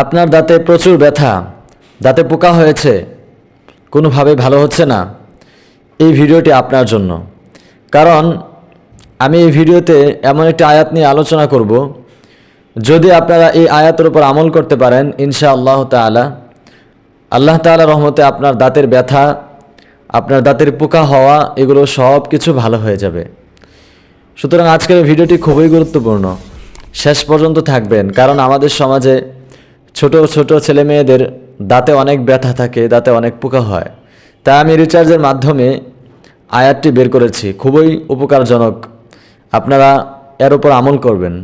আপনার দাঁতে প্রচুর ব্যথা, দাঁতে পোকা হয়েছে, কোনোভাবে ভালো হচ্ছে না, এই ভিডিওটি আপনার জন্য। কারণ আমি এই ভিডিওতে এমন একটি আয়াত নিয়ে আলোচনা করব, যদি আপনারা এই আয়াতের উপর আমল করতে পারেন ইনশাআল্লাহ তাআলা, আল্লাহ তাআলা রহমতে আপনার দাঁতের ব্যথা, আপনার দাঁতের পোকা হওয়া এগুলো সব কিছু ভালো হয়ে যাবে। সুতরাং আজকের এই ভিডিওটি খুবই গুরুত্বপূর্ণ, শেষ পর্যন্ত থাকবেন। কারণ আমাদের সমাজে ছোট ছোট ছেলে মেয়েদের দাঁতে অনেক ব্যথা থাকে, দাঁতে অনেক পোকা হয়। তাই আমি রিচার্জের মাধ্যমে আয়াতটি বের করেছি, খুবই উপকারজনক, আপনারা এর উপর আমল করবেন।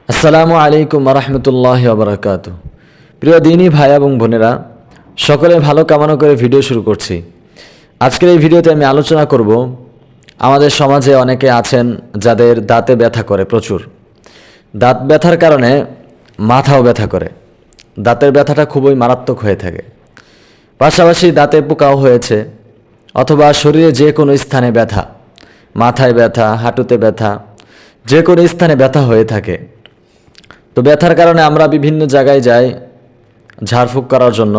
আসসালামু আলাইকুম রহমতুল্লাহি ওয়া বারাকাতুহু। প্রিয় দিনী ভাই এবং বোনেরা, সকলের ভালো কামনা করে ভিডিও শুরু করছি। আজকের এই ভিডিওতে আমি আলোচনা করব, আমাদের সমাজে অনেকে আছেন যাদের দাঁতে ব্যথা করে প্রচুর। দাঁত ব্যথার কারণে মাথাও ব্যথা করে, দাঁতের ব্যথাটা খুবই মারাত্মক হয়ে থাকে। পাশাপাশি দাঁতে পোকাও হয়েছে, অথবা শরীরে যে কোনো স্থানে ব্যথা, মাথায় ব্যথা, হাঁটুতে ব্যথা, যে কোনো স্থানে ব্যথা হয়ে থাকে। তো ব্যথার কারণে আমরা বিভিন্ন জায়গায় যাই ঝাড়ফুঁক করার জন্য।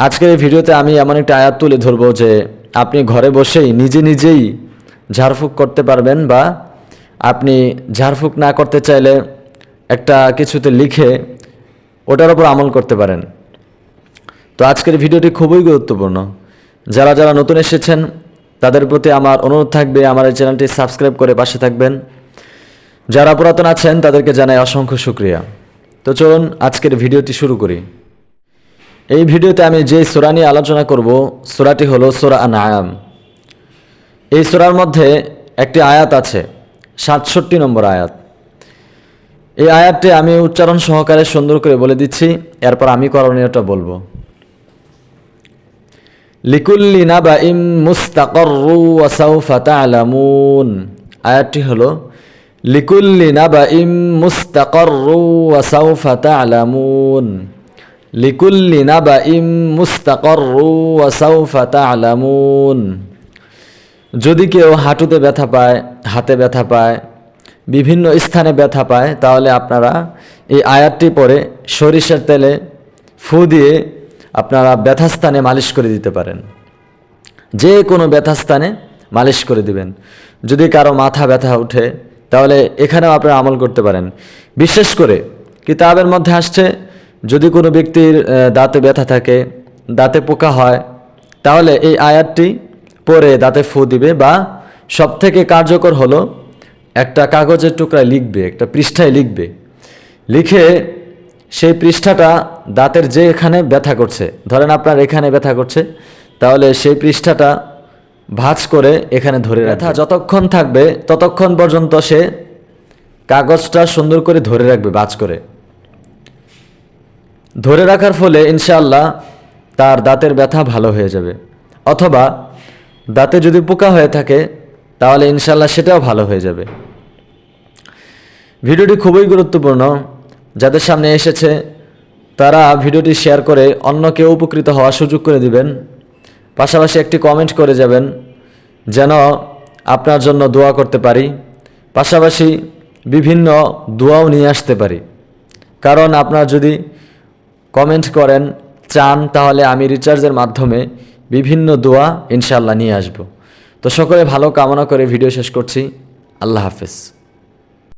আজকের এই ভিডিওতে আমি এমন একটা আয়াত তুলে ধরবো যে আপনি ঘরে বসেই নিজেই ঝাড়ফুঁক করতে পারবেন, বা আপনি ঝাড়ফুঁক না করতে চাইলে একটা কিছুতে লিখে ওটার উপর আমল করতে পারেন। তো আজকের ভিডিওটি খুবই গুরুত্বপূর্ণ। যারা যারা নতুন এসেছেন তাদের প্রতি আমার অনুরোধ থাকবে, আমার এই চ্যানেলটি সাবস্ক্রাইব করে পাশে থাকবেন। যারা পুরাতন আছেন তাদেরকে জানাই অসংখ্য শুকরিয়া। তো চলুন আজকের ভিডিওটি শুরু করি। এই ভিডিওতে আমি যে সূরা নিয়ে আলোচনা করব, সূরাটি হলো সূরা আনআম। এই সূরার মধ্যে একটি আয়াত আছে, ৬৭ নম্বর আয়াত। এই আয়াতটি আমি উচ্চারণ সহকারে সুন্দর করে বলে দিচ্ছি, এরপর আমি করণীয়টা বলবো। লিকুল্লি নাবাইম মুস্তাকররু ওয়া সাউফা তা'লামুন। আয়াতটি হলো লিকুল্লি নাবাইম মুস্তাকররু ওয়া সাউফা তা'লামুন। লিকুল্লি নাবাইম মুস্তাকররু ওয়া সাউফা তা'লামুন। যদি কেউ হাঁটুতে ব্যথা পায়, হাতে ব্যথা পায়, বিভিন্ন স্থানে ব্যথা পায়, তাহলে আপনারা এই আয়াতটি পড়ে সরিষার তেলে ফু দিয়ে আপনারা ব্যথাস্থানে মালিশ করে দিতে পারেন। যে কোনো ব্যথাস্থানে মালিশ করে দিবেন। যদি কারো মাথা ব্যথা উঠে তাহলে এখানেও আপনারা আমল করতে পারেন। বিশেষ করে কিতাবের মধ্যে আসছে, যদি কোনো ব্যক্তির দাঁতে ব্যথা থাকে, দাঁতে পোকা হয়, তাহলে এই আয়াতটি পরে দাঁতে ফু দিবে, বা সবথেকে কার্যকর হলো একটা কাগজের টুকরায় লিখবে, একটা পৃষ্ঠায় লিখবে, লিখে সেই পৃষ্ঠাটা দাঁতের যে এখানে ব্যথা করছে, ধরেন আপনার এখানে ব্যথা করছে, তাহলে সেই পৃষ্ঠাটা ভাঁজ করে এখানে ধরে রাখবে। ব্যথা যতক্ষণ থাকবে ততক্ষণ পর্যন্ত সে কাগজটা সুন্দর করে ধরে রাখবে, ভাঁজ করে ধরে রাখার ফলে ইনশাআল্লাহ তার দাঁতের ব্যথা ভালো হয়ে যাবে। অথবা দাঁতে যদি পোকা হয়ে থাকে তাহলে ইনশাআল্লাহ সেটাও ভালো হয়ে যাবে। ভিডিওটি খুবই গুরুত্বপূর্ণ। যাদের সামনে এসেছে তারা ভিডিওটি শেয়ার করে অন্যকে উপকৃত হওয়ার সুযোগ করে দিবেন। পাশাপাশি একটি কমেন্ট করে যাবেন যেন আপনার জন্য দোয়া করতে পারি, পাশাপাশি বিভিন্ন দোয়াও নিয়ে আসতে পারি। কারণ আপনারা যদি কমেন্ট করেন, চান, তাহলে আমি রিচার্জের মাধ্যমে বিভিন্ন দোয়া ইনশাআল্লাহ নিয়ে আসব। তো সকলে ভালো কামনা করে ভিডিও শেষ করছি। আল্লাহ হাফেজ।